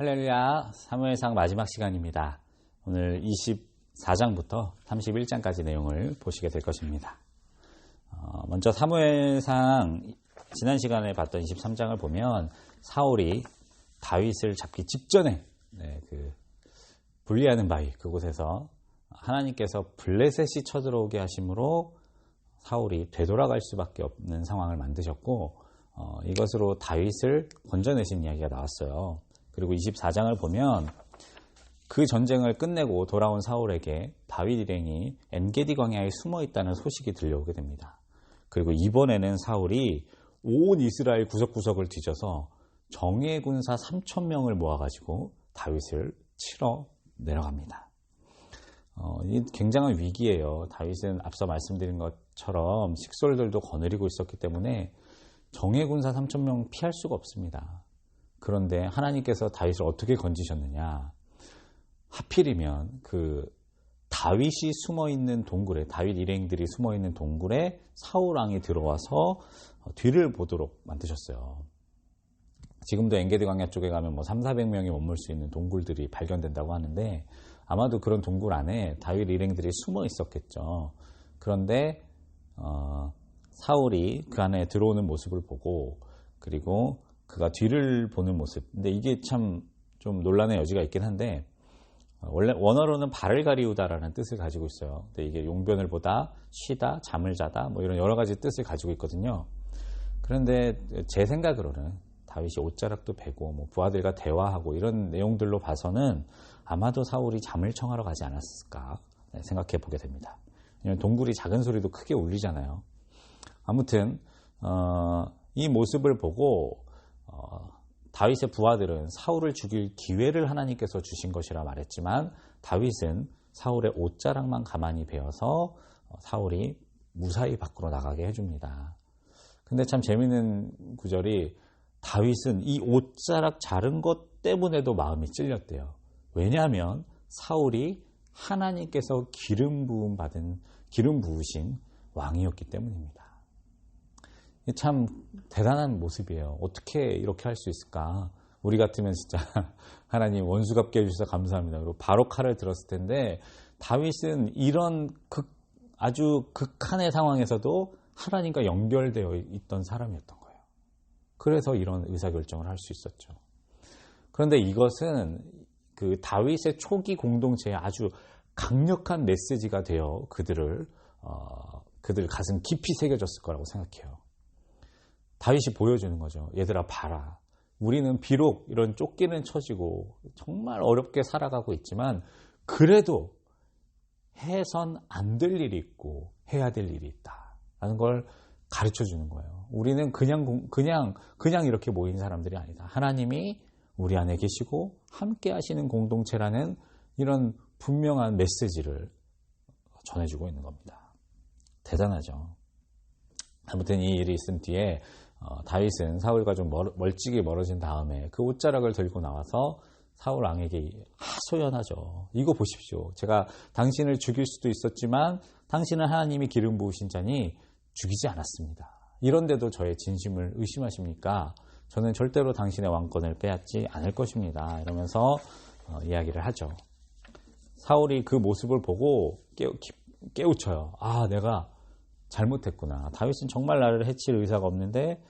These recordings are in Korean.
할렐루야, 사무엘상 마지막 시간입니다. 오늘 24장부터 31장까지 내용을 보시게 될 것입니다. 먼저 사무엘상 지난 시간에 봤던 23장을 보면 사울이 다윗을 잡기 직전에 분리하는 바위 그곳에서 하나님께서 블레셋이 쳐들어오게 하심으로 사울이 되돌아갈 수밖에 없는 상황을 만드셨고 이것으로 다윗을 건져내신 이야기가 나왔어요. 그리고 24장을 보면 그 전쟁을 끝내고 돌아온 사울에게 다윗 일행이 엔게디 광야에 숨어 있다는 소식이 들려오게 됩니다. 그리고 이번에는 사울이 온 이스라엘 구석구석을 뒤져서 정예 군사 3,000명을 모아가지고 다윗을 치러 내려갑니다. 이 굉장한 위기예요. 다윗은 앞서 말씀드린 것처럼 식솔들도 거느리고 있었기 때문에 정예 군사 3,000명 피할 수가 없습니다. 그런데 하나님께서 다윗을 어떻게 건지셨느냐? 하필이면 그 다윗이 숨어있는 동굴에, 다윗 일행들이 숨어있는 동굴에 사울 왕이 들어와서 뒤를 보도록 만드셨어요. 지금도 엔게디 광야 쪽에 가면 300~400명이 머물 수 있는 동굴들이 발견된다고 하는데 아마도 그런 동굴 안에 다윗 일행들이 숨어 있었겠죠. 그런데 사울이 그 안에 들어오는 모습을 보고 그리고 그가 뒤를 보는 모습. 근데 이게 참 좀 논란의 여지가 있긴 한데 원래 원어로는 발을 가리우다라는 뜻을 가지고 있어요. 근데 이게 용변을 보다, 쉬다, 잠을 자다 이런 여러 가지 뜻을 가지고 있거든요. 그런데 제 생각으로는 다윗이 옷자락도 베고 부하들과 대화하고 이런 내용들로 봐서는 아마도 사울이 잠을 청하러 가지 않았을까 생각해 보게 됩니다. 왜냐하면 동굴이 작은 소리도 크게 울리잖아요. 아무튼 이 모습을 보고 다윗의 부하들은 사울을 죽일 기회를 하나님께서 주신 것이라 말했지만 다윗은 사울의 옷자락만 가만히 베어서 사울이 무사히 밖으로 나가게 해줍니다. 근데 참 재미있는 구절이 다윗은 이 옷자락 자른 것 때문에도 마음이 찔렸대요. 왜냐하면 사울이 하나님께서 기름 부으신 왕이었기 때문입니다. 참 대단한 모습이에요. 어떻게 이렇게 할 수 있을까? 우리 같으면 진짜 하나님 원수갑게 해주셔서 감사합니다. 그리고 바로 칼을 들었을 텐데 다윗은 이런 아주 극한의 상황에서도 하나님과 연결되어 있던 사람이었던 거예요. 그래서 이런 의사결정을 할 수 있었죠. 그런데 이것은 그 다윗의 초기 공동체에 아주 강력한 메시지가 되어 그들 가슴 깊이 새겨졌을 거라고 생각해요. 다윗이 보여주는 거죠. 얘들아 봐라. 우리는 비록 이런 쫓기는 처지고 정말 어렵게 살아가고 있지만 그래도 해선 안 될 일이 있고 해야 될 일이 있다. 라는 걸 가르쳐 주는 거예요. 우리는 그냥 이렇게 모인 사람들이 아니다. 하나님이 우리 안에 계시고 함께 하시는 공동체라는 이런 분명한 메시지를 전해주고 있는 겁니다. 대단하죠. 아무튼 이 일이 있은 뒤에 다윗은 사울과 좀 멀찍이 멀어진 다음에 그 옷자락을 들고 나와서 사울 왕에게 하소연하죠. 이거 보십시오. 제가 당신을 죽일 수도 있었지만 당신은 하나님이 기름 부으신 자니 죽이지 않았습니다. 이런데도 저의 진심을 의심하십니까? 저는 절대로 당신의 왕권을 빼앗지 않을 것입니다. 이러면서 이야기를 하죠. 사울이 그 모습을 보고 깨우쳐요. 아, 내가 잘못했구나. 다윗은 정말 나를 해칠 의사가 없는데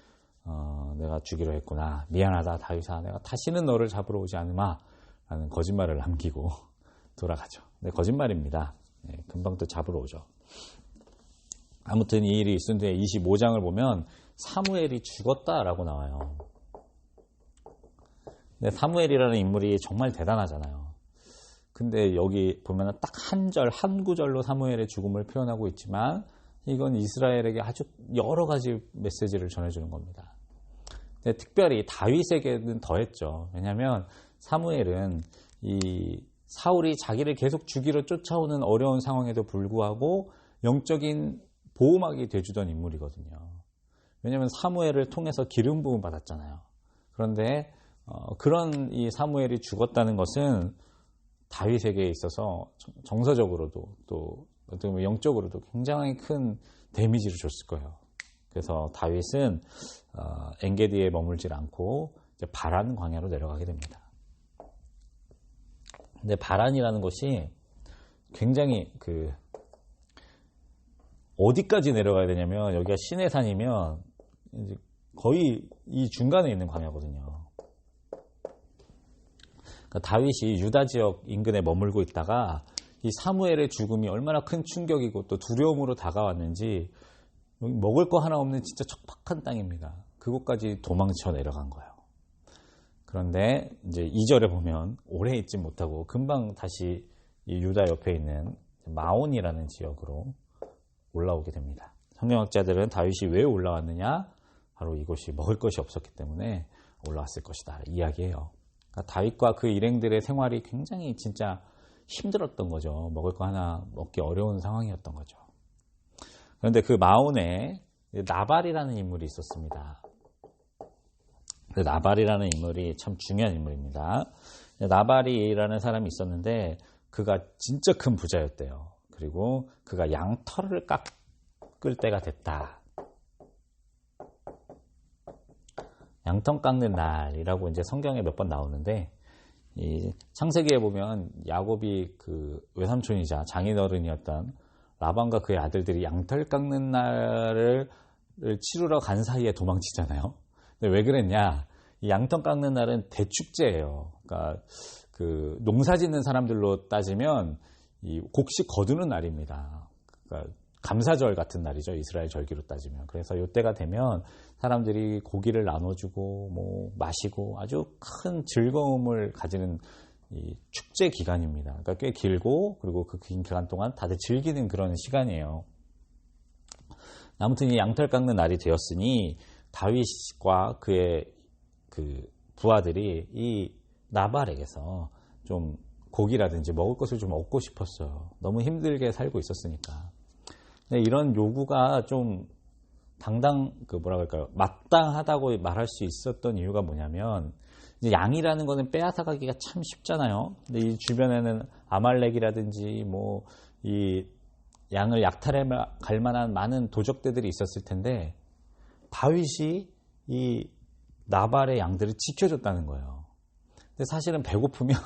내가 죽이려 했구나. 미안하다 다윗아. 내가 다시는 너를 잡으러 오지 않으마. 라는 거짓말을 남기고 돌아가죠. 네, 거짓말입니다. 네, 금방 또 잡으러 오죠. 아무튼 이 일이 있은 뒤에 25장을 보면 사무엘이 죽었다라고 나와요. 근데 사무엘이라는 인물이 정말 대단하잖아요. 근데 여기 보면 딱 한 구절로 사무엘의 죽음을 표현하고 있지만 이건 이스라엘에게 아주 여러 가지 메시지를 전해주는 겁니다. 근데 특별히 다윗에게는 더했죠. 왜냐하면 사무엘은 이 사울이 자기를 계속 죽이러 쫓아오는 어려운 상황에도 불구하고 영적인 보호막이 돼주던 인물이거든요. 왜냐하면 사무엘을 통해서 기름 부음 받았잖아요. 그런데 그런 이 사무엘이 죽었다는 것은 다윗에게 있어서 정서적으로도 또 어떻게 보면 영적으로도 굉장히 큰 데미지를 줬을 거예요. 그래서 다윗은 엔게디에 머물질 않고 이제 바란 광야로 내려가게 됩니다. 근데 바란이라는 것이 굉장히 어디까지 내려가야 되냐면 여기가 시내산이면 이제 거의 이 중간에 있는 광야거든요. 그러니까 다윗이 유다 지역 인근에 머물고 있다가 이 사무엘의 죽음이 얼마나 큰 충격이고 또 두려움으로 다가왔는지 먹을 거 하나 없는 진짜 척박한 땅입니다. 그곳까지 도망쳐 내려간 거예요. 그런데 이제 2절에 보면 오래 있지 못하고 금방 다시 이 유다 옆에 있는 마온이라는 지역으로 올라오게 됩니다. 성경학자들은 다윗이 왜 올라왔느냐? 바로 이곳이 먹을 것이 없었기 때문에 올라왔을 것이다 이야기해요. 그러니까 다윗과 그 일행들의 생활이 굉장히 진짜 힘들었던 거죠. 먹을 거 하나 먹기 어려운 상황이었던 거죠. 그런데 그 마온에 나발이라는 인물이 있었습니다. 나발이라는 인물이 참 중요한 인물입니다. 나발이라는 사람이 있었는데 그가 진짜 큰 부자였대요. 그리고 그가 양털을 깎을 때가 됐다. 양털 깎는 날이라고 이제 성경에 몇 번 나오는데 이 창세기에 보면 야곱이 그 외삼촌이자 장인어른이었던 라반과 그의 아들들이 양털 깎는 날을 치르러 간 사이에 도망치잖아요. 근데 왜 그랬냐? 이 양털 깎는 날은 대축제예요. 그러니까 그 농사 짓는 사람들로 따지면 이 곡식 거두는 날입니다. 그러니까 감사절 같은 날이죠. 이스라엘 절기로 따지면. 그래서 이때가 되면 사람들이 고기를 나눠주고 뭐 마시고 아주 큰 즐거움을 가지는 이 축제 기간입니다. 그러니까 꽤 길고 그리고 그 긴 기간 동안 다들 즐기는 그런 시간이에요. 아무튼 이 양털 깎는 날이 되었으니 다윗과 그의 그 부하들이 이 나발에게서 좀 고기라든지 먹을 것을 좀 얻고 싶었어요. 너무 힘들게 살고 있었으니까. 근데 이런 요구가 좀 마땅하다고 말할 수 있었던 이유가 뭐냐면, 이제 양이라는 거는 빼앗아가기가 참 쉽잖아요. 근데 이 주변에는 아말렉이라든지 뭐 이 양을 약탈해 갈 만한 많은 도적대들이 있었을 텐데 다윗이 이 나발의 양들을 지켜줬다는 거예요. 근데 사실은 배고프면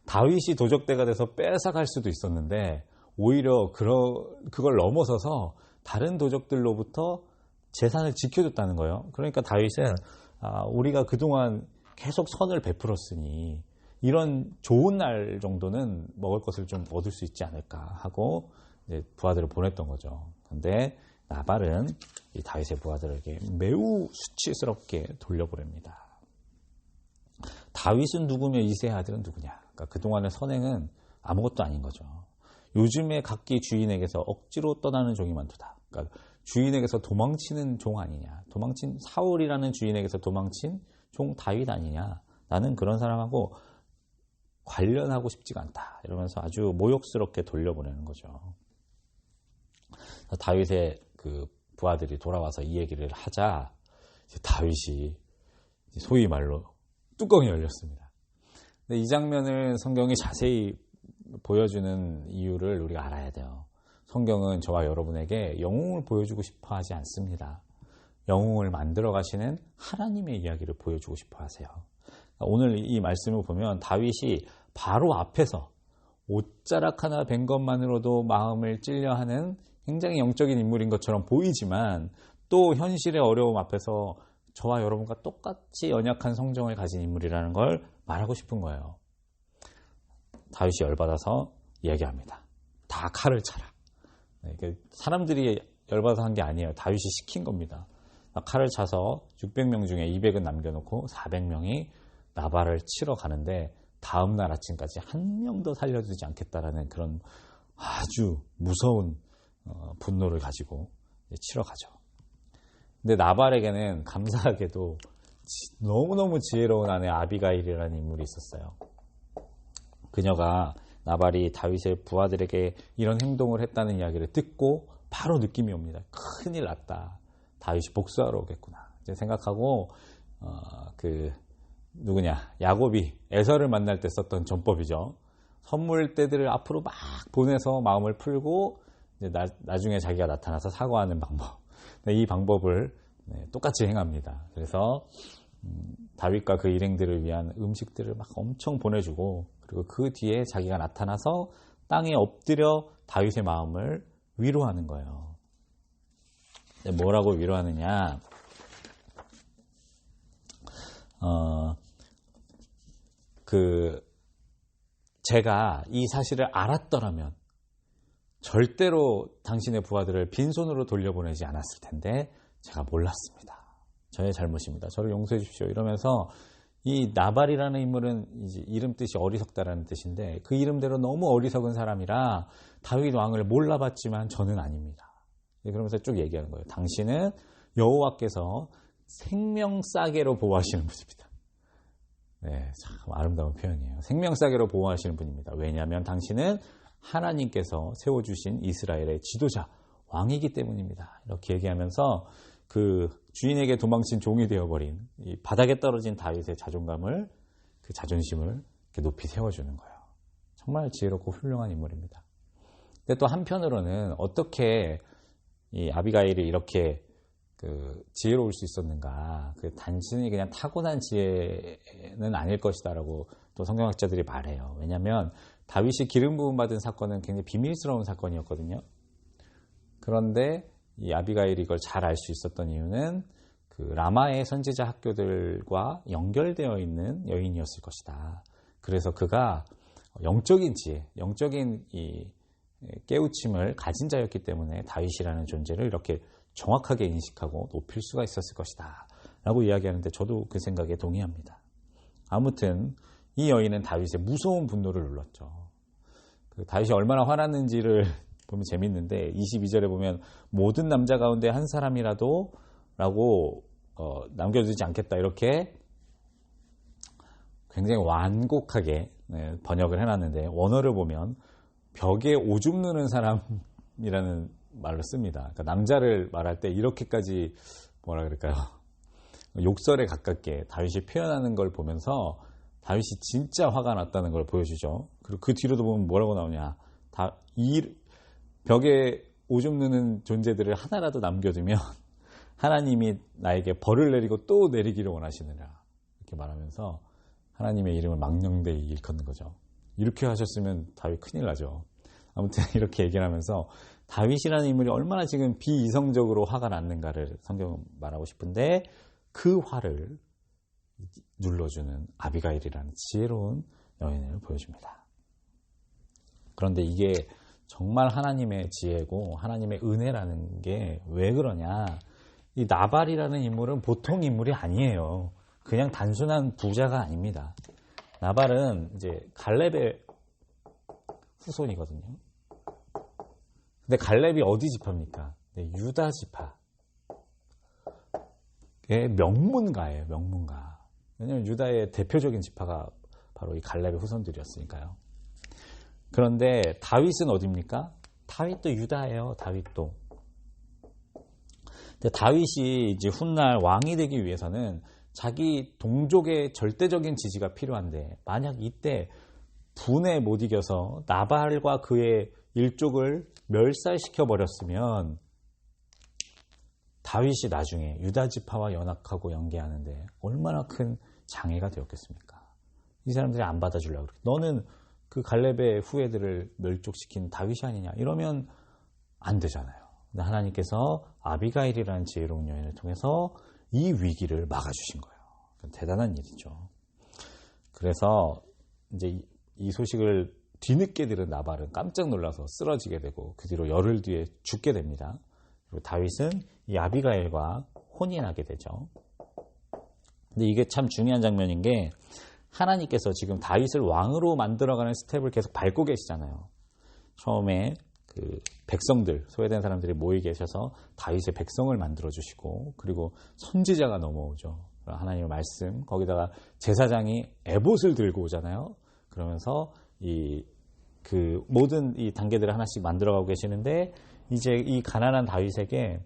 다윗이 도적대가 돼서 뺏어갈 수도 있었는데 오히려 그걸 넘어서서 다른 도적들로부터 재산을 지켜줬다는 거예요. 그러니까 다윗은 우리가 그동안 계속 선을 베풀었으니 이런 좋은 날 정도는 먹을 것을 좀 얻을 수 있지 않을까 하고 이제 부하들을 보냈던 거죠. 그런데 나발은 이 다윗의 부하들에게 매우 수치스럽게 돌려보냅니다. 다윗은 누구며 이새의 아들은 누구냐? 그러니까 그동안의 선행은 아무것도 아닌 거죠. 요즘에 각기 주인에게서 억지로 떠나는 종이 많도다. 그러니까 주인에게서 도망치는 종 아니냐? 도망친 사울이라는 주인에게서 도망친 종 다윗 아니냐? 나는 그런 사람하고 관련하고 싶지가 않다. 이러면서 아주 모욕스럽게 돌려보내는 거죠. 다윗의 그 부하들이 돌아와서 이 얘기를 하자 다윗이 소위 말로 뚜껑이 열렸습니다. 근데 이 장면을 성경이 자세히 보여주는 이유를 우리가 알아야 돼요. 성경은 저와 여러분에게 영웅을 보여주고 싶어 하지 않습니다. 영웅을 만들어 가시는 하나님의 이야기를 보여주고 싶어 하세요. 오늘 이 말씀을 보면 다윗이 바로 앞에서 옷자락 하나 벤 것만으로도 마음을 찔려하는 굉장히 영적인 인물인 것처럼 보이지만 또 현실의 어려움 앞에서 저와 여러분과 똑같이 연약한 성정을 가진 인물이라는 걸 말하고 싶은 거예요. 다윗이 열받아서 이야기합니다. 다 칼을 차라. 사람들이 열받아서 한 게 아니에요. 다윗이 시킨 겁니다. 칼을 차서 600명 중에 200은 남겨놓고 400명이 나발을 치러 가는데 다음 날 아침까지 한 명도 살려주지 않겠다라는 그런 아주 무서운 분노를 가지고 치러 가죠. 근데 나발에게는 감사하게도 너무너무 지혜로운 아내 아비가일이라는 인물이 있었어요. 그녀가 나발이 다윗의 부하들에게 이런 행동을 했다는 이야기를 듣고 바로 느낌이 옵니다. 큰일 났다. 다윗이 복수하러 오겠구나. 이제 생각하고 야곱이 에서를 만날 때 썼던 전법이죠. 선물대들을 앞으로 막 보내서 마음을 풀고 이제 나중에 자기가 나타나서 사과하는 방법. 이 방법을 똑같이 행합니다. 그래서 다윗과 그 일행들을 위한 음식들을 막 엄청 보내주고, 그리고 그 뒤에 자기가 나타나서 땅에 엎드려 다윗의 마음을 위로하는 거예요. 뭐라고 위로하느냐? 제가 이 사실을 알았더라면 절대로 당신의 부하들을 빈손으로 돌려보내지 않았을 텐데 제가 몰랐습니다. 저의 잘못입니다. 저를 용서해 주십시오. 이러면서 이 나발이라는 인물은 이제 이름 뜻이 어리석다라는 뜻인데, 그 이름대로 너무 어리석은 사람이라 다윗 왕을 몰라봤지만 저는 아닙니다. 그러면서 쭉 얘기하는 거예요. 당신은 여호와께서 생명싸개로 보호하시는 분입니다. 네, 참 아름다운 표현이에요. 생명싸개로 보호하시는 분입니다. 왜냐하면 당신은 하나님께서 세워주신 이스라엘의 지도자, 왕이기 때문입니다. 이렇게 얘기하면서 그 주인에게 도망친 종이 되어버린 이 바닥에 떨어진 다윗의 자존감을, 그 자존심을 이렇게 높이 세워주는 거예요. 정말 지혜롭고 훌륭한 인물입니다. 근데 또 한편으로는 어떻게 이 아비가일이 이렇게 그 지혜로울 수 있었는가? 그 단순히 그냥 타고난 지혜는 아닐 것이다라고 또 성경학자들이 말해요. 왜냐하면 다윗이 기름 부음 받은 사건은 굉장히 비밀스러운 사건이었거든요. 그런데 이 아비가일이 이걸 잘 알 수 있었던 이유는 그 라마의 선지자 학교들과 연결되어 있는 여인이었을 것이다. 그래서 그가 영적인 지혜, 영적인 이 깨우침을 가진 자였기 때문에 다윗이라는 존재를 이렇게 정확하게 인식하고 높일 수가 있었을 것이다 라고 이야기하는데, 저도 그 생각에 동의합니다. 아무튼 이 여인은 다윗의 무서운 분노를 눌렀죠. 그 다윗이 얼마나 화났는지를 보면 재밌는데, 22절에 보면 모든 남자 가운데 한 사람이라도 라고 남겨두지 않겠다, 이렇게 굉장히 완곡하게 번역을 해놨는데, 원어를 보면 벽에 오줌 누는 사람이라는 말로 씁니다. 그러니까 남자를 말할 때 이렇게까지 뭐라 그럴까요? 욕설에 가깝게 다윗이 표현하는 걸 보면서 다윗이 진짜 화가 났다는 걸 보여주죠. 그리고 그 뒤로도 보면 뭐라고 나오냐? 이 벽에 오줌 누는 존재들을 하나라도 남겨두면 하나님이 나에게 벌을 내리고 또 내리기를 원하시느라, 이렇게 말하면서 하나님의 이름을 망령되이 일컫는 거죠. 이렇게 하셨으면 다윗 큰일 나죠. 아무튼 이렇게 얘기를 하면서 다윗이라는 인물이 얼마나 지금 비이성적으로 화가 났는가를 성경은 말하고 싶은데, 그 화를 눌러주는 아비가일이라는 지혜로운 여인을 보여줍니다. 그런데 이게 정말 하나님의 지혜고 하나님의 은혜라는 게 왜 그러냐? 이 나발이라는 인물은 보통 인물이 아니에요. 그냥 단순한 부자가 아닙니다. 나발은 이제 갈렙의 후손이거든요. 근데 갈렙이 어디 지파입니까? 네, 유다 지파의 명문가예요. 명문가. 왜냐하면 유다의 대표적인 지파가 바로 이 갈렙의 후손들이었으니까요. 그런데 다윗은 어디입니까? 다윗도 유다예요. 다윗도. 근데 다윗이 이제 훗날 왕이 되기 위해서는 자기 동족의 절대적인 지지가 필요한데, 만약 이때 분에 못 이겨서 나발과 그의 일족을 멸살시켜 버렸으면 다윗이 나중에 유다 지파와 연합하고 연계하는데 얼마나 큰 장애가 되었겠습니까? 이 사람들이 안 받아주려고 그래. 너는 그 갈렙의 후예들을 멸족시킨 다윗이 아니냐, 이러면 안 되잖아요. 근데 하나님께서 아비가일이라는 지혜로운 여인을 통해서 이 위기를 막아주신 거예요. 대단한 일이죠. 그래서 이제 이 소식을 뒤늦게 들은 나발은 깜짝 놀라서 쓰러지게 되고, 그 뒤로 열흘 뒤에 죽게 됩니다. 그리고 다윗은 이 아비가일과 혼인하게 되죠. 근데 이게 참 중요한 장면인 게, 하나님께서 지금 다윗을 왕으로 만들어가는 스텝을 계속 밟고 계시잖아요. 처음에 그 백성들, 소외된 사람들이 모이 계셔서 다윗의 백성을 만들어주시고, 그리고 선지자가 넘어오죠. 하나님의 말씀, 거기다가 제사장이 에봇을 들고 오잖아요. 그러면서 그 모든 이 단계들을 하나씩 만들어가고 계시는데, 이제 이 가난한 다윗에게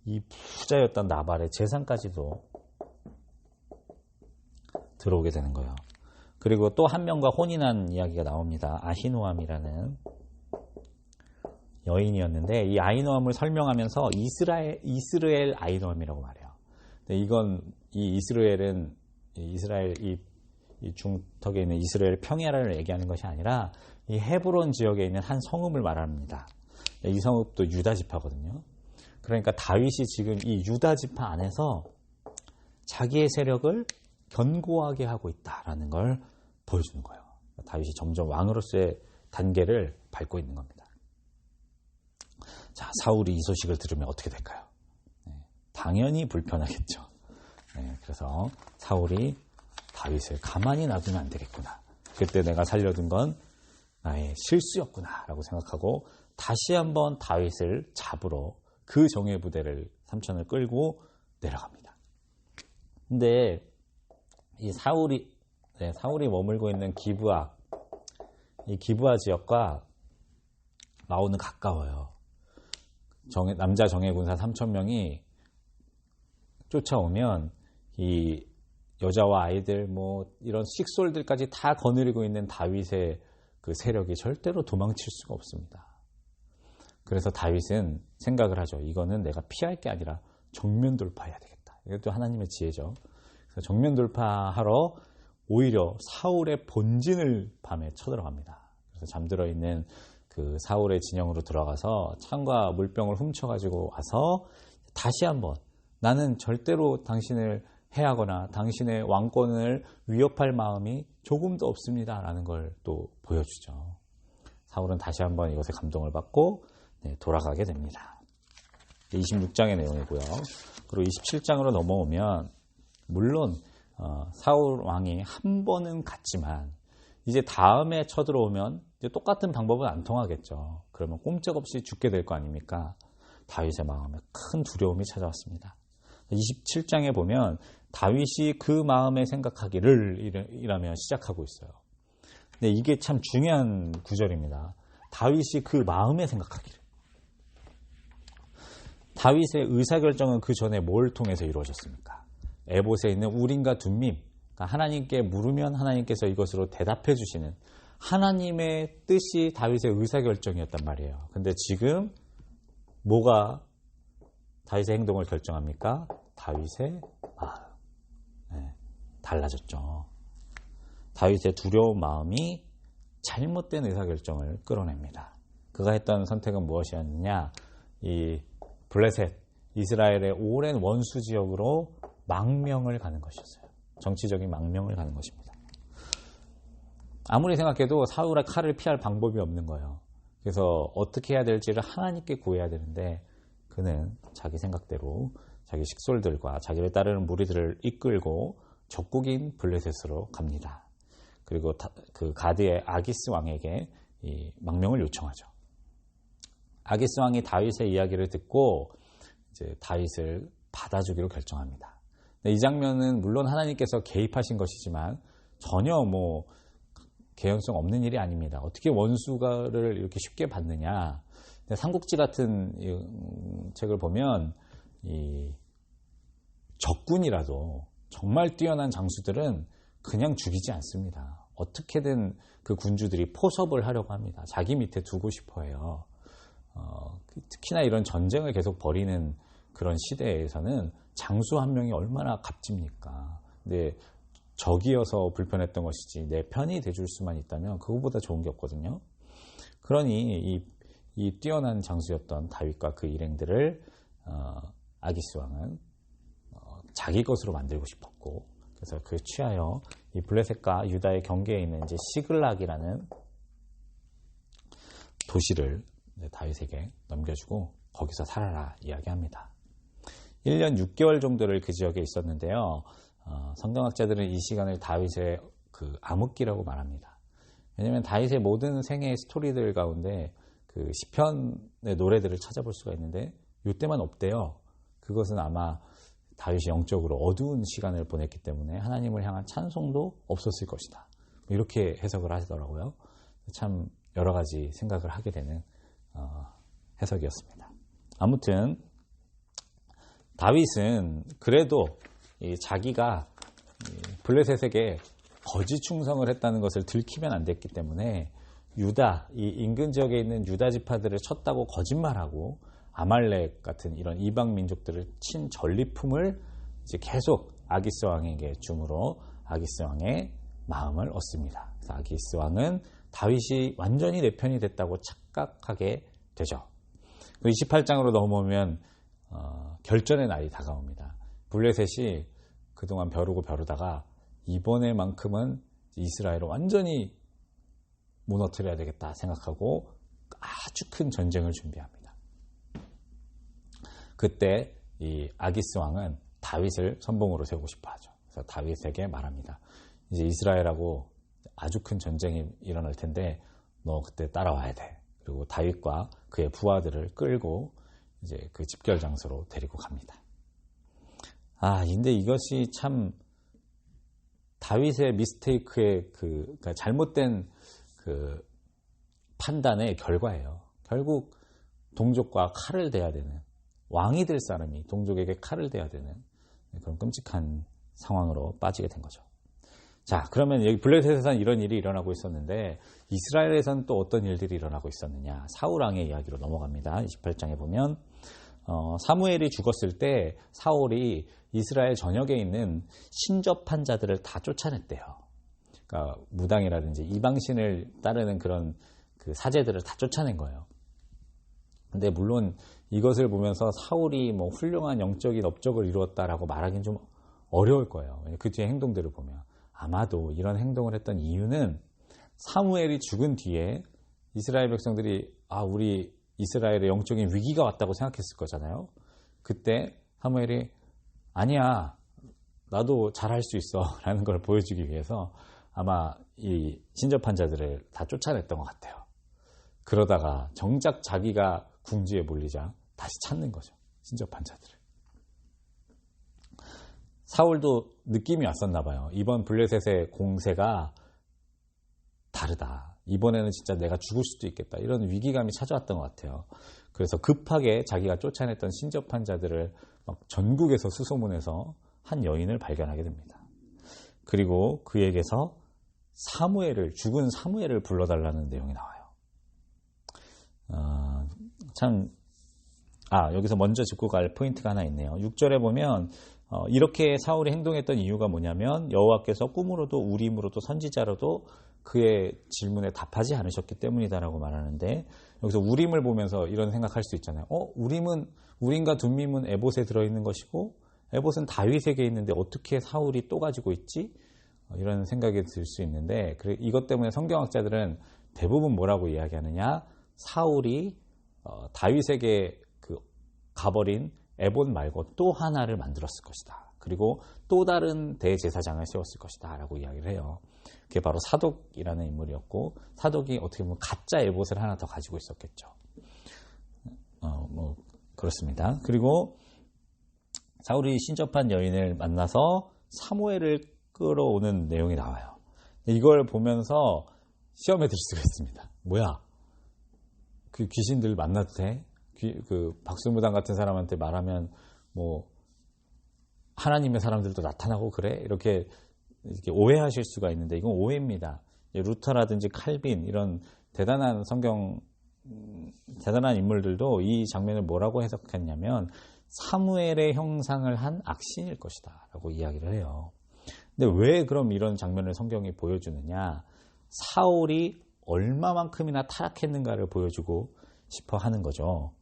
이 부자였던 나발의 재산까지도 들어오게 되는 거예요. 그리고 또 한 명과 혼인한 이야기가 나옵니다. 아히노암이라는 여인이었는데, 이 아히노암을 설명하면서 이스라엘 아히노암이라고 말해요. 근데 이건 이 이스라엘은 이스라엘 이 중턱에 있는 이스라엘 평야를 얘기하는 것이 아니라 이 헤브론 지역에 있는 한 성읍을 말합니다. 이 성읍도 유다 지파거든요. 그러니까 다윗이 지금 이 유다 지파 안에서 자기의 세력을 견고하게 하고 있다라는 걸 보여주는 거예요. 다윗이 점점 왕으로서의 단계를 밟고 있는 겁니다. 자, 사울이 이 소식을 들으면 어떻게 될까요? 당연히 불편하겠죠. 그래서 사울이 다윗을 가만히 놔두면 안 되겠구나. 그때 내가 살려둔 건 나의 실수였구나 라고 생각하고 다시 한번 다윗을 잡으러 그 정예 부대를 삼천을 끌고 내려갑니다. 근데 이 사울이 머물고 있는 기브아, 이 기브아 지역과 마오는 가까워요. 남자 정예군사 3,000명이 쫓아오면 이 여자와 아이들 이런 식솔들까지 다 거느리고 있는 다윗의 그 세력이 절대로 도망칠 수가 없습니다. 그래서 다윗은 생각을 하죠. 이거는 내가 피할 게 아니라 정면 돌파해야 되겠다. 이것도 하나님의 지혜죠. 그래서 정면 돌파하러 오히려 사울의 본진을 밤에 쳐들어갑니다. 그래서 잠들어 있는 그 사울의 진영으로 들어가서 창과 물병을 훔쳐가지고 와서 다시 한번 나는 절대로 당신을 해하거나 당신의 왕권을 위협할 마음이 조금도 없습니다 라는 걸 또 보여주죠. 사울은 다시 한번 이것에 감동을 받고 돌아가게 됩니다. 26장의 내용이고요. 그리고 27장으로 넘어오면 물론 사울 왕이 한 번은 갔지만 이제 다음에 쳐들어오면 이제 똑같은 방법은 안 통하겠죠. 그러면 꼼짝없이 죽게 될 거 아닙니까? 다윗의 마음에 큰 두려움이 찾아왔습니다. 27장에 보면 다윗이 그 마음에 생각하기를 이라며 시작하고 있어요. 근데 이게 참 중요한 구절입니다. 다윗이 그 마음에 생각하기를. 다윗의 의사결정은 그 전에 뭘 통해서 이루어졌습니까? 에봇에 있는 우림과 둠밈, 그러니까 하나님께 물으면 하나님께서 이것으로 대답해 주시는 하나님의 뜻이 다윗의 의사결정이었단 말이에요. 근데 지금 뭐가 다윗의 행동을 결정합니까? 다윗의 마음. 달라졌죠. 다윗의 두려운 마음이 잘못된 의사결정을 끌어냅니다. 그가 했던 선택은 무엇이었느냐? 이 블레셋, 이스라엘의 오랜 원수 지역으로 망명을 가는 것이었어요. 정치적인 망명을 가는 것입니다. 아무리 생각해도 사울의 칼을 피할 방법이 없는 거예요. 그래서 어떻게 해야 될지를 하나님께 구해야 되는데 그는 자기 생각대로 자기 식솔들과 자기를 따르는 무리들을 이끌고 적국인 블레셋으로 갑니다. 그리고 그 가드의 아기스 왕에게 이 망명을 요청하죠. 아기스 왕이 다윗의 이야기를 듣고 이제 다윗을 받아주기로 결정합니다. 이 장면은 물론 하나님께서 개입하신 것이지만 전혀 개연성 없는 일이 아닙니다. 어떻게 원수가를 이렇게 쉽게 받느냐. 삼국지 같은 책을 보면 이 적군이라도 정말 뛰어난 장수들은 그냥 죽이지 않습니다. 어떻게든 그 군주들이 포섭을 하려고 합니다. 자기 밑에 두고 싶어 해요. 특히나 이런 전쟁을 계속 벌이는 그런 시대에서는 장수 한 명이 얼마나 값집니까? 근데 적이어서 불편했던 것이지 내 편이 돼줄 수만 있다면 그거보다 좋은 게 없거든요. 그러니 이 뛰어난 장수였던 다윗과 그 일행들을 아기스 왕은 자기 것으로 만들고 싶었고 그래서 그에 취하여 이 블레셋과 유다의 경계에 있는 이제 시글락이라는 도시를 다윗에게 넘겨주고 거기서 살아라 이야기합니다. 1년 6개월 정도를 그 지역에 있었는데요. 성경학자들은 이 시간을 다윗의 그 암흑기라고 말합니다. 왜냐하면 다윗의 모든 생애의 스토리들 가운데 그 시편의 노래들을 찾아볼 수가 있는데 이때만 없대요. 그것은 아마 다윗이 영적으로 어두운 시간을 보냈기 때문에 하나님을 향한 찬송도 없었을 것이다. 이렇게 해석을 하시더라고요. 참 여러 가지 생각을 하게 되는 해석이었습니다. 아무튼 다윗은 그래도 자기가 블레셋에게 거짓 충성을 했다는 것을 들키면 안 됐기 때문에 유다, 이 인근 지역에 있는 유다 지파들을 쳤다고 거짓말하고 아말렉 같은 이런 이방 민족들을 친 전리품을 이제 계속 아기스 왕에게 주므로 아기스 왕의 마음을 얻습니다. 그래서 아기스 왕은 다윗이 완전히 내 편이 됐다고 착각하게 되죠. 28장으로 넘어오면 결전의 날이 다가옵니다. 블레셋이 그동안 벼르고 벼르다가 이번에만큼은 이스라엘을 완전히 무너뜨려야 되겠다 생각하고 아주 큰 전쟁을 준비합니다. 그때 이 아기스 왕은 다윗을 선봉으로 세우고 싶어 하죠. 그래서 다윗에게 말합니다. 이제 이스라엘하고 아주 큰 전쟁이 일어날 텐데 너 그때 따라와야 돼. 그리고 다윗과 그의 부하들을 끌고 이제 그 집결 장소로 데리고 갑니다. 근데 이것이 참 다윗의 미스테이크의 그러니까 잘못된 그 판단의 결과예요. 결국 동족과 칼을 대야 되는, 왕이 될 사람이 동족에게 칼을 대야 되는 그런 끔찍한 상황으로 빠지게 된 거죠. 자, 그러면 여기 블레셋에서는 이런 일이 일어나고 있었는데 이스라엘에서는 또 어떤 일들이 일어나고 있었느냐. 사울 왕의 이야기로 넘어갑니다. 28장에 보면 사무엘이 죽었을 때 사울이 이스라엘 전역에 있는 신접한 자들을 다 쫓아냈대요. 그러니까 무당이라든지 이방신을 따르는 그런 그 사제들을 다 쫓아낸 거예요. 근데 물론 이것을 보면서 사울이 뭐 훌륭한 영적인 업적을 이루었다라고 말하기는 좀 어려울 거예요. 그 뒤에 행동들을 보면 아마도 이런 행동을 했던 이유는 사무엘이 죽은 뒤에 이스라엘 백성들이 우리 이스라엘의 영적인 위기가 왔다고 생각했을 거잖아요. 그때 사무엘이 아니야, 나도 잘할 수 있어 라는 걸 보여주기 위해서 아마 이 신접한 자들을 다 쫓아냈던 것 같아요. 그러다가 정작 자기가 궁지에 몰리자 다시 찾는 거죠. 신접한 자들을. 사울도 느낌이 왔었나 봐요. 이번 블레셋의 공세가 다르다. 이번에는 진짜 내가 죽을 수도 있겠다. 이런 위기감이 찾아왔던 것 같아요. 그래서 급하게 자기가 쫓아냈던 신접한 자들을 막 전국에서 수소문해서 한 여인을 발견하게 됩니다. 그리고 그에게서 죽은 사무엘을 불러달라는 내용이 나와요. 여기서 먼저 짚고 갈 포인트가 하나 있네요. 6절에 보면 이렇게 사울이 행동했던 이유가 뭐냐면 여호와께서 꿈으로도 우림으로도 선지자로도 그의 질문에 답하지 않으셨기 때문이다라고 말하는데, 여기서 우림을 보면서 이런 생각할 수 있잖아요. 우림과 둠밈은 에봇에 들어있는 것이고 에봇은 다윗에게 있는데 어떻게 사울이 또 가지고 있지? 이런 생각이 들 수 있는데, 이것 때문에 성경학자들은 대부분 뭐라고 이야기하느냐, 사울이 다윗에게 가버린 에봇 말고 또 하나를 만들었을 것이다. 그리고 또 다른 대제사장을 세웠을 것이다 라고 이야기를 해요. 그게 바로 사독이라는 인물이었고, 사독이 어떻게 보면 가짜 에봇을 하나 더 가지고 있었겠죠. 그렇습니다. 그리고 사울이 신접한 여인을 만나서 사무엘을 끌어오는 내용이 나와요. 이걸 보면서 시험에 들 수가 있습니다. 뭐야? 그 귀신들 만나도 돼? 그 박수무당 같은 사람한테 말하면 하나님의 사람들도 나타나고 그래? 이렇게 오해하실 수가 있는데 이건 오해입니다. 루터라든지 칼빈 이런 대단한 대단한 인물들도 이 장면을 뭐라고 해석했냐면 사무엘의 형상을 한 악신일 것이다 라고 이야기를 해요. 근데 왜 그럼 이런 장면을 성경이 보여주느냐, 사울이 얼마만큼이나 타락했는가를 보여주고 싶어 하는 거죠.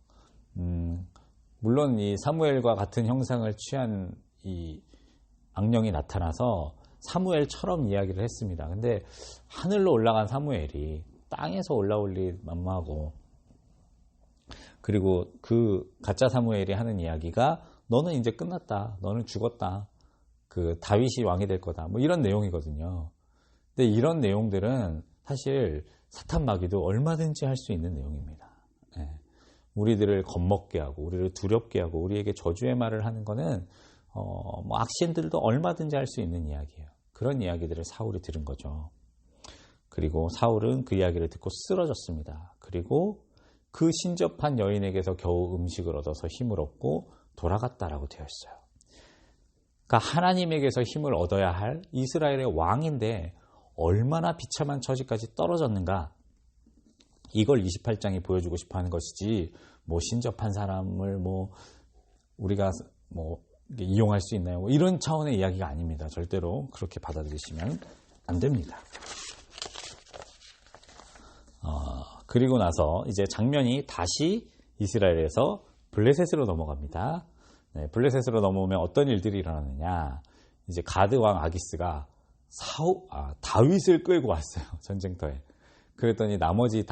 물론 이 사무엘과 같은 형상을 취한 이 악령이 나타나서 사무엘처럼 이야기를 했습니다. 근데 하늘로 올라간 사무엘이 땅에서 올라올 일 만무하고, 그리고 그 가짜 사무엘이 하는 이야기가 너는 이제 끝났다, 너는 죽었다, 그 다윗이 왕이 될 거다, 이런 내용이거든요. 근데 이런 내용들은 사실 사탄 마귀도 얼마든지 할 수 있는 내용입니다. 우리들을 겁먹게 하고 우리를 두렵게 하고 우리에게 저주의 말을 하는 거는 악신들도 얼마든지 할 수 있는 이야기예요. 그런 이야기들을 사울이 들은 거죠. 그리고 사울은 그 이야기를 듣고 쓰러졌습니다. 그리고 그 신접한 여인에게서 겨우 음식을 얻어서 힘을 얻고 돌아갔다라고 되어 있어요. 그러니까 하나님에게서 힘을 얻어야 할 이스라엘의 왕인데 얼마나 비참한 처지까지 떨어졌는가, 이걸 28장이 보여주고 싶어 하는 것이지, 신접한 사람을 우리가 이용할 수 있나요? 뭐 이런 차원의 이야기가 아닙니다. 절대로 그렇게 받아들이시면 안 됩니다. 그리고 나서 이제 장면이 다시 이스라엘에서 블레셋으로 넘어갑니다. 네, 블레셋으로 넘어오면 어떤 일들이 일어나느냐. 이제 가드 왕 아기스가 다윗을 끌고 왔어요. 전쟁터에. 그랬더니 나머지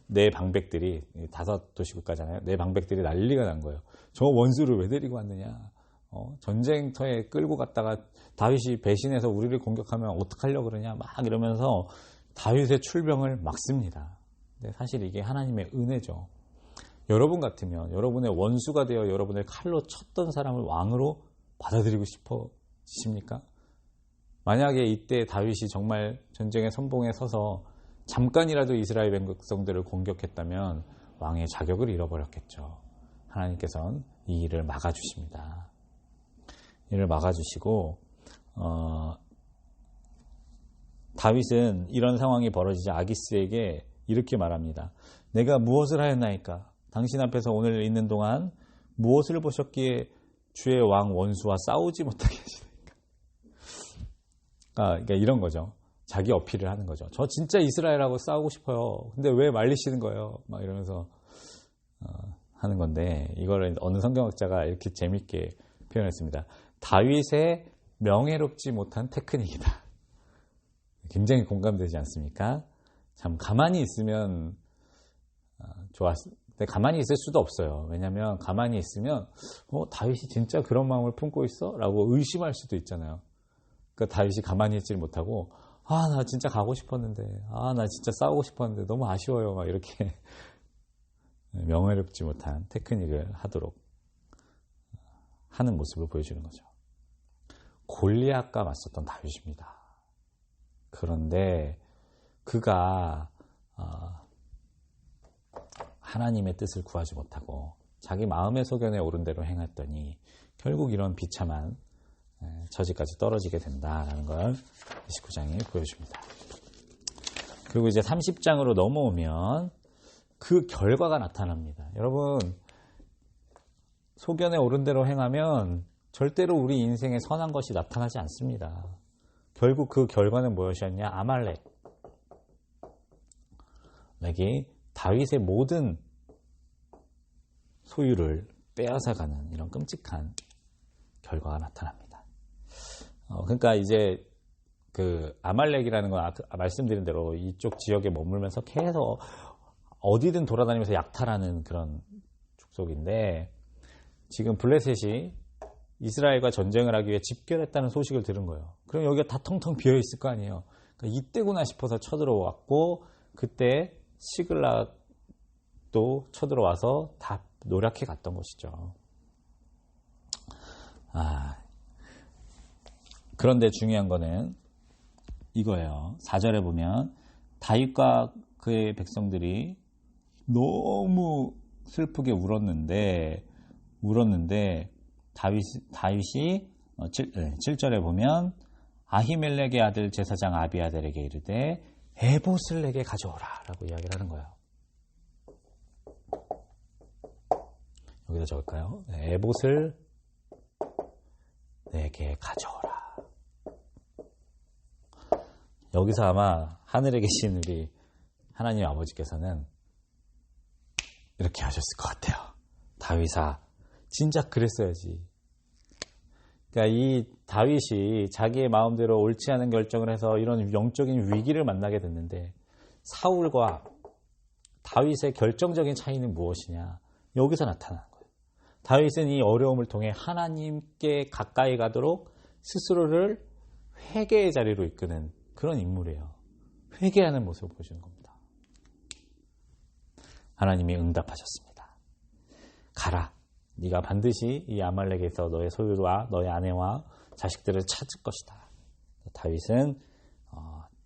네 방백들이, 5도시국가잖아요. 네 방백들이 난리가 난 거예요. 저 원수를 왜 데리고 왔느냐. 전쟁터에 끌고 갔다가 다윗이 배신해서 우리를 공격하면 어떡하려고 그러냐. 막 이러면서 다윗의 출병을 막습니다. 근데 사실 이게 하나님의 은혜죠. 여러분 같으면 여러분의 원수가 되어 여러분을 칼로 쳤던 사람을 왕으로 받아들이고 싶으십니까? 만약에 이때 다윗이 정말 전쟁의 선봉에 서서 잠깐이라도 이스라엘 백성들을 공격했다면 왕의 자격을 잃어버렸겠죠. 하나님께서는 이 일을 막아주십니다. 이를 막아주시고 다윗은 이런 상황이 벌어지자 아기스에게 이렇게 말합니다. 내가 무엇을 하였나이까? 당신 앞에서 오늘 있는 동안 무엇을 보셨기에 주의 왕 원수와 싸우지 못하게 하시나이까? 그러니까 이런 거죠. 자기 어필을 하는 거죠. 저 진짜 이스라엘하고 싸우고 싶어요. 근데 왜 말리시는 거예요? 막 이러면서 하는 건데, 이거를 어느 성경학자가 이렇게 재밌게 표현했습니다. 다윗의 명예롭지 못한 테크닉이다. 굉장히 공감되지 않습니까? 참 가만히 있으면 근데 가만히 있을 수도 없어요. 왜냐하면 가만히 있으면 다윗이 진짜 그런 마음을 품고 있어? 라고 의심할 수도 있잖아요. 그러니까 다윗이 가만히 있지를 못하고 나 진짜 가고 싶었는데, 나 진짜 싸우고 싶었는데 너무 아쉬워요. 막 이렇게 명예롭지 못한 테크닉을 하도록 하는 모습을 보여주는 거죠. 골리앗과 맞섰던 다윗입니다. 그런데 그가 하나님의 뜻을 구하지 못하고 자기 마음의 소견에 오른 대로 행했더니 결국 이런 비참한 처지까지 떨어지게 된다라는 걸 29장이 보여줍니다. 그리고 이제 30장으로 넘어오면 그 결과가 나타납니다. 여러분, 소견에 오른 대로 행하면 절대로 우리 인생에 선한 것이 나타나지 않습니다. 결국 그 결과는 무엇이었냐? 아말렉이 다윗의 모든 소유를 빼앗아가는 이런 끔찍한 결과가 나타납니다. 그러니까 이제 그 아말렉이라는 건 말씀드린 대로 이쪽 지역에 머물면서 계속 어디든 돌아다니면서 약탈하는 그런 족속인데, 지금 블레셋이 이스라엘과 전쟁을 하기 위해 집결했다는 소식을 들은 거예요. 그럼 여기가 다 텅텅 비어 있을 거 아니에요. 그러니까 이때구나 싶어서 쳐들어왔고, 그때 시글락도 쳐들어와서 다 노략해 갔던 것이죠. 그런데 중요한 거는 이거예요. 4절에 보면 다윗과 그의 백성들이 너무 슬프게 울었는데 다윗이 7절에 보면 아히멜렉의 아들 제사장 아비아델에게 이르되 에봇을 내게 가져오라 라고 이야기를 하는 거예요. 여기다 적을까요? 에봇을 내게 가져오라. 여기서 아마 하늘에 계신 우리 하나님 아버지께서는 이렇게 하셨을 것 같아요. 다윗아, 진작 그랬어야지. 그러니까 이 다윗이 자기의 마음대로 옳지 않은 결정을 해서 이런 영적인 위기를 만나게 됐는데, 사울과 다윗의 결정적인 차이는 무엇이냐? 여기서 나타나는 거예요. 다윗은 이 어려움을 통해 하나님께 가까이 가도록 스스로를 회개의 자리로 이끄는 그런 인물이에요. 회개하는 모습을 보여주는 겁니다. 하나님이 응답하셨습니다. 가라. 네가 반드시 이 아말렉에서 너의 소유와 너의 아내와 자식들을 찾을 것이다. 다윗은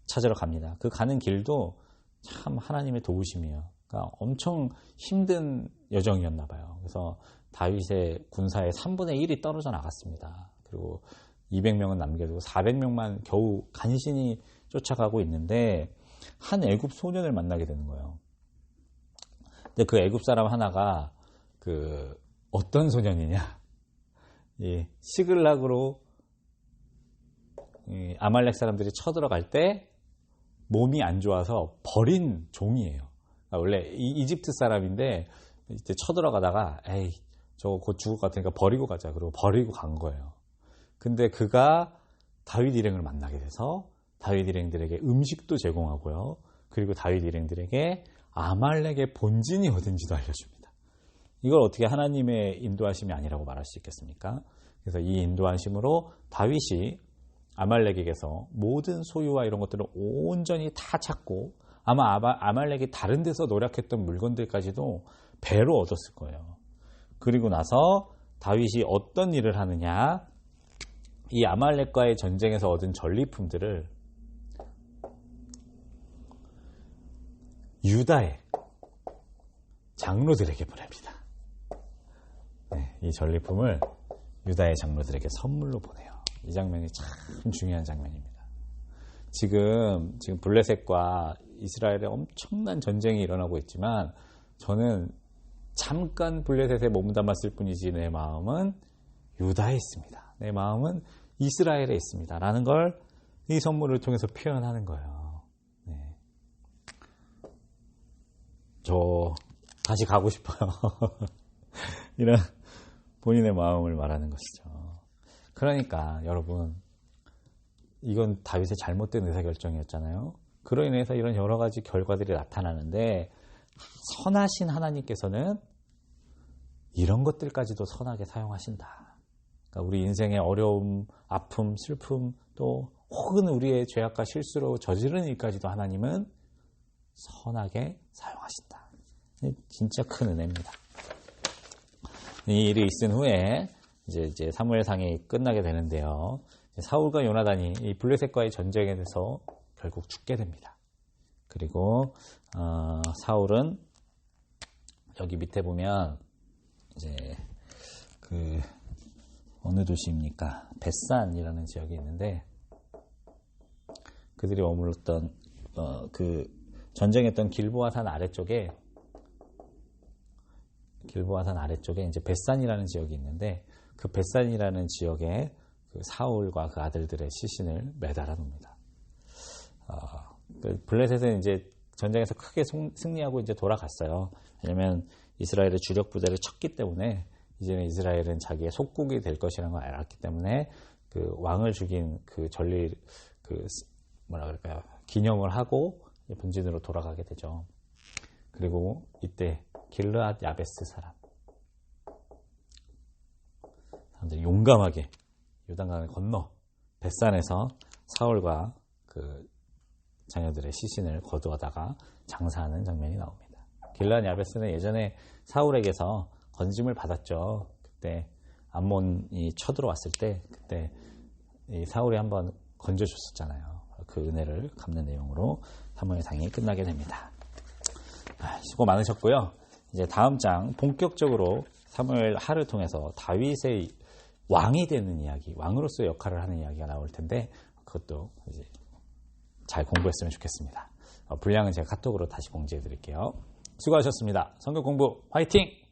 찾으러 갑니다. 그 가는 길도 참 하나님의 도우심이에요. 그러니까 엄청 힘든 여정이었나 봐요. 그래서 다윗의 군사의 3분의 1이 떨어져 나갔습니다. 그리고 200명은 남겨두고 400명만 겨우 간신히 쫓아가고 있는데 한 애굽 소년을 만나게 되는 거예요. 근데 그 애굽 사람 하나가 어떤 소년이냐? 시글락으로 아말렉 사람들이 쳐들어갈 때 몸이 안 좋아서 버린 종이에요. 그러니까 원래 이집트 사람인데 이제 쳐들어가다가 에이 저거 곧 죽을 것 같으니까 버리고 가자. 그리고 버리고 간 거예요. 근데 그가 다윗 일행을 만나게 돼서 다윗 일행들에게 음식도 제공하고요. 그리고 다윗 일행들에게 아말렉의 본진이 어딘지도 알려줍니다. 이걸 어떻게 하나님의 인도하심이 아니라고 말할 수 있겠습니까? 그래서 이 인도하심으로 다윗이 아말렉에게서 모든 소유와 이런 것들을 온전히 다 찾고 아마 아말렉이 다른 데서 노력했던 물건들까지도 배로 얻었을 거예요. 그리고 나서 다윗이 어떤 일을 하느냐, 이 아말렉과의 전쟁에서 얻은 전리품들을 유다의 장로들에게 보냅니다. 네, 이 전리품을 유다의 장로들에게 선물로 보내요. 이 장면이 참 중요한 장면입니다. 지금 블레셋과 이스라엘의 엄청난 전쟁이 일어나고 있지만 저는 잠깐 블레셋에 몸담았을 뿐이지 내 마음은 유다에 있습니다. 내 마음은 이스라엘에 있습니다. 라는 걸 이 선물을 통해서 표현하는 거예요. 네. 저 다시 가고 싶어요. 이런 본인의 마음을 말하는 것이죠. 그러니까 여러분, 이건 다윗의 잘못된 의사결정이었잖아요. 그로 인해서 이런 여러 가지 결과들이 나타나는데 선하신 하나님께서는 이런 것들까지도 선하게 사용하신다. 그러니까 우리 인생의 어려움, 아픔, 슬픔, 또 혹은 우리의 죄악과 실수로 저지른 일까지도 하나님은 선하게 사용하신다. 진짜 큰 은혜입니다. 이 일이 있은 후에 이제 사무엘상이 끝나게 되는데요. 사울과 요나단이 이 블레셋과의 전쟁에 대해서 결국 죽게 됩니다. 그리고 사울은 여기 밑에 보면 이제 그 어느 도시입니까? 벳산이라는 지역이 있는데 그들이 머물렀던 그 전쟁했던 길보아산 아래쪽에 이제 벳산이라는 지역이 있는데 그 벳산이라는 지역에 그 사울과 그 아들들의 시신을 매달아 놓습니다. 블레셋은 이제 전쟁에서 크게 승리하고 이제 돌아갔어요. 왜냐면 이스라엘의 주력 부대를 쳤기 때문에 이제는 이스라엘은 자기의 속국이 될 것이라는 걸 알았기 때문에 그 왕을 죽인 그 전리 기념을 하고 본진으로 돌아가게 되죠. 그리고 이때 길르앗 야베스 사람들이 용감하게 요단강을 건너 벳산에서 사울과 그 자녀들의 시신을 거두어다가 장사하는 장면이 나옵니다. 길르앗 야베스는 예전에 사울에게서 건짐을 받았죠. 그때 암몬이 쳐들어왔을 때 그때 이 사울이 한번 건져줬었잖아요. 그 은혜를 갚는 내용으로 사무엘상이 끝나게 됩니다. 수고 많으셨고요. 이제 다음 장 본격적으로 사무엘 하를 통해서 다윗의 왕이 되는 이야기, 왕으로서의 역할을 하는 이야기가 나올 텐데 그것도 이제 잘 공부했으면 좋겠습니다. 분량은 제가 카톡으로 다시 공지해 드릴게요. 수고하셨습니다. 성경 공부 화이팅!